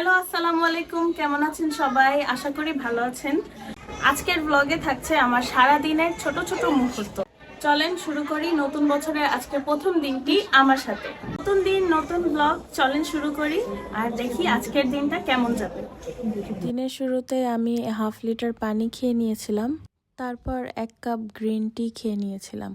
Hello, আসসালামু আলাইকুম। কেমন আছেন সবাই? আশা করি ভালো আছেন। আজকের ব্লগে থাকছে আমার সারা দিনের ছোট ছোট মুহূর্ত। চলেন শুরু করি নতুন বছরের আজকের প্রথম দিনটি আমার সাথে। নতুন দিন, নতুন ব্লগ, চলেন শুরু করি আর দেখি আজকের দিনটা কেমন যাবে। দিনের শুরুতে আমি হাফ লিটার পানি খেয়ে নিয়েছিলাম, তারপর 1 কাপ গ্রিন টি খেয়ে নিয়েছিলাম।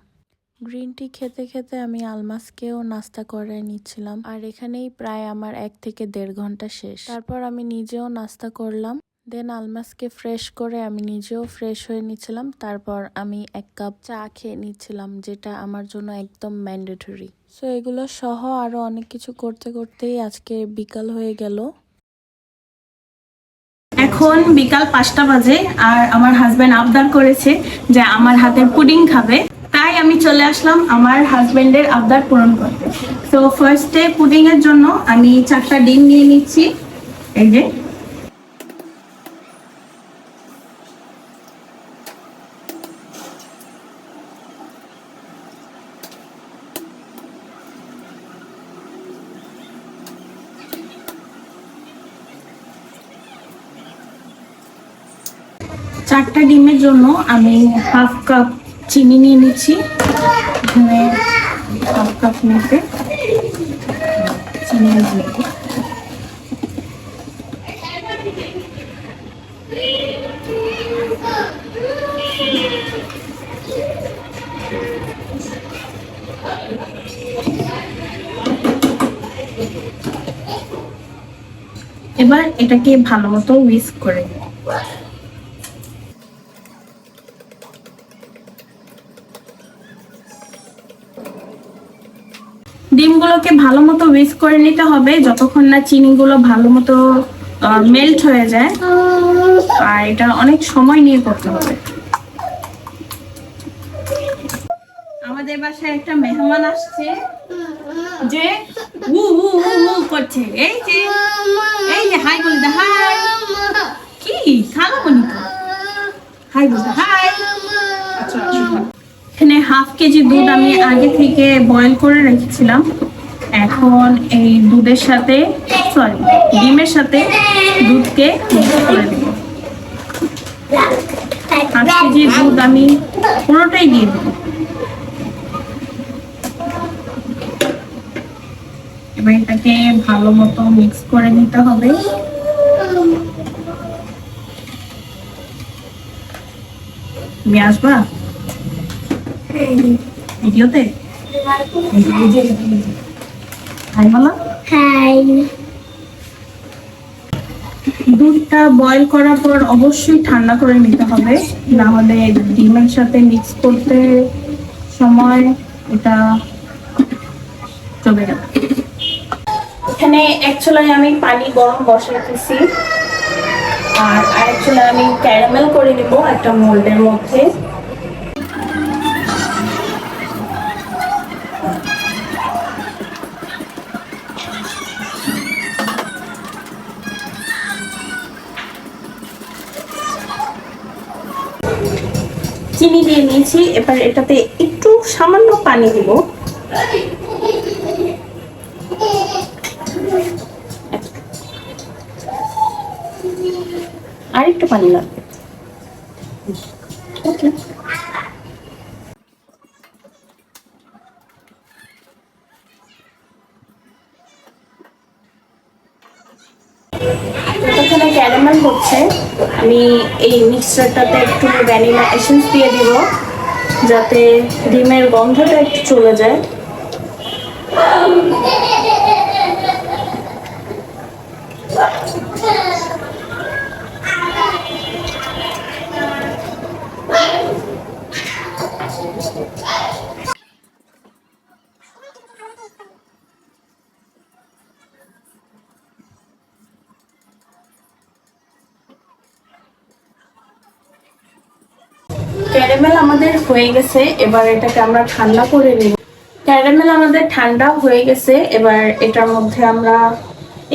গ্রিন টি খেতে খেতে আমি আলমাসকেও নাস্তা করে নিচ্ছিলাম, আর এখানেই প্রায় আমার 1 থেকে 1.5 ঘন্টা শেষ। তারপর আমি নিজেও নাস্তা করলাম, দেন আলমাসকে ফ্রেশ করে আমি নিজেও ফ্রেশ হয়ে নিচ্ছিলাম। তারপর আমি 1 কাপ চা খেয়ে নিচ্ছিলাম, যেটা আমার জন্য একদম ম্যান্ডেটরি। সো এগুলো সহ আরো অনেক কিছু করতে করতেই আজকে বিকাল হয়ে গেল। এখন বিকাল 5টা বাজে আর আমার হাজবেন্ড আবদার করেছে যে আমার হাতের পুডিং খাবে, তাই আমি চলে আসলাম আমার হাজবেন্ডের আবদার পূরণ করতে। তো ফার্স্টে পুডিং এর জন্য আমি 4টা ডিম নিয়ে নিচ্ছি। এই যে চারটা ডিমের জন্য আমি হাফ কাপ চিনি নিয়ে নিচ্ছি। এখানে হাফ কাপ মেপে চিনি দিয়ে দেব। এবার এটাকে ভালো মতো উইস্ক করে দেব। ডিমগুলোকে ভালো মতো উইস্ক করে নিতে হবে যতক্ষণ না চিনিগুলো ভালো মতো মেল্ট হয়ে যায়, আর এটা অনেক সময় নিয়ে করতে হবে। আমাদের বাসায় একটা মেহমান আসছে যে উ উ উ উ করছে। এই যে হাই বলে দা, হাই। কি খালো বনি তো, হাই বলে হাই। আচ্ছা, এখানে হাফ কেজি দুধ আমি আগে থেকে বয়েল করে রেখেছিলাম। এখন এই দুধের সাথে ডিমের সাথে দুধকে মিক্স করে দেব। হাফ কেজি দুধ আমি পুরোটাই দিয়ে দেব। এবার এটাকে ভালো মতো মিক্স করে নিতে হবে। তুমি আসবা ভিডিওতে? হাই বলো। হাই। দুধটা বয়েল করার পর অবশ্যই ঠান্ডা করে নিতে হবে, না হলে ডিমের সাথে মিক্স করতে সময় এটা চলে যাবে। এখানে অ্যাকচুয়ালি আমি পানি গরম বসাইতেছি, আর অ্যাকচুয়ালি আমি ক্যারামেল করে নিব একটা মোল্ডের মধ্যে। চিনি দিয়ে নিয়েছি, এবার এটাতে একটু সামান্য পানি দিব। আর একটু পানি লাগবে। ওকে, যতক্ষণে ক্যারামেল হচ্ছে আমি এই মিক্সচারটাতে একটু ভ্যানিলা এসেন্স দিয়ে দিব, যাতে ডিমের গন্ধটা একটু চলে যায়। ক্যারামেল আমাদের হয়ে গেছে, এবার এটাকে আমরা ঠান্ডা করে নিব। ক্যারামেল আমাদের ঠান্ডা হয়ে গেছে, এবার এটার মধ্যে আমরা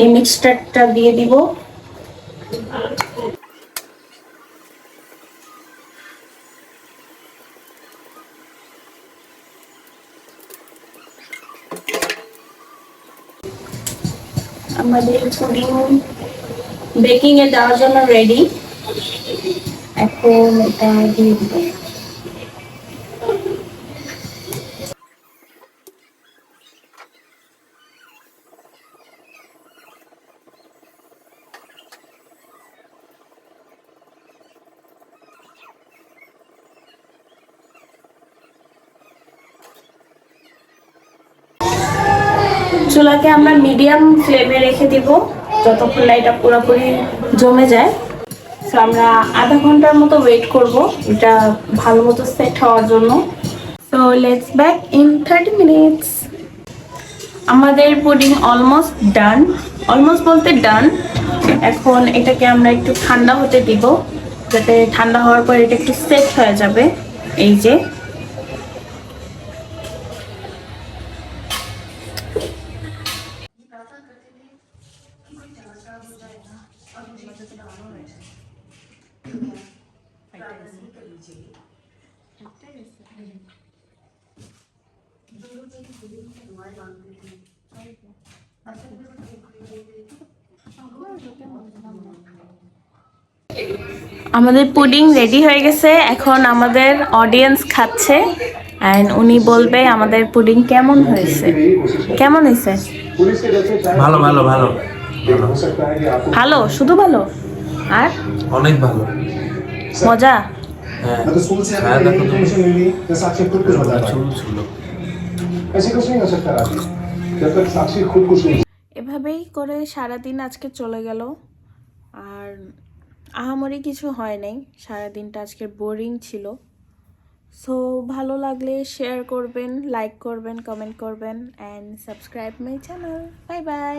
এই মিক্সচারটা দিয়ে দিব। আমাদের পুডিং বেকিং এ দেওয়ার জন্য রেডি। এখন এটা দিয়ে দিব। চুলাকে আমরা মিডিয়াম ফ্লেমে রেখে দিব যতক্ষণ না এটা পুরোপুরি জমে যায়। সো আমরা আধা ঘন্টার মতো ওয়েট করব এটা ভালো মতো সেট হওয়ার জন্য। So let's back in 30 minutes. আমাদের পুডিং অলমোস্ট ডান, অলমোস্ট বলতে ডান। এখন এটাকে আমরা একটু ঠান্ডা হতে দিব, যাতে ঠান্ডা হওয়ার পর এটা একটু সেট হয়ে যাবে। এই যে আমাদের পুডিং রেডি হয়ে গেছে। এখন আমাদের অডিয়েন্স খাচ্ছে এন্ড উনি বলবে আমাদের পুডিং কেমন হয়েছে। কেমন হয়েছে? ভালো ভালো ভালো ভালো, শুধু ভালো? আর অনেক ভালো। মজা? হ্যাঁ मैं तो स्कूल से हाँ, आने देखो की तुम। परमिशन ले ली तो साक्षी खुद कुछ बता पाई। চুল ছিল। ऐसे कुछ नहीं हो सकता राखी जब तक साक्षी खुद कुछ नहीं এভাবেই করে সারাদিন আজকে চলে গেল। আর আহামরি কিছু হয় নাই, সারাদিনটা আজকে বোরিং ছিল। সো ভালো লাগলে শেয়ার করবেন, লাইক করবেন, কমেন্ট করবেন and subscribe my channel. Bye bye.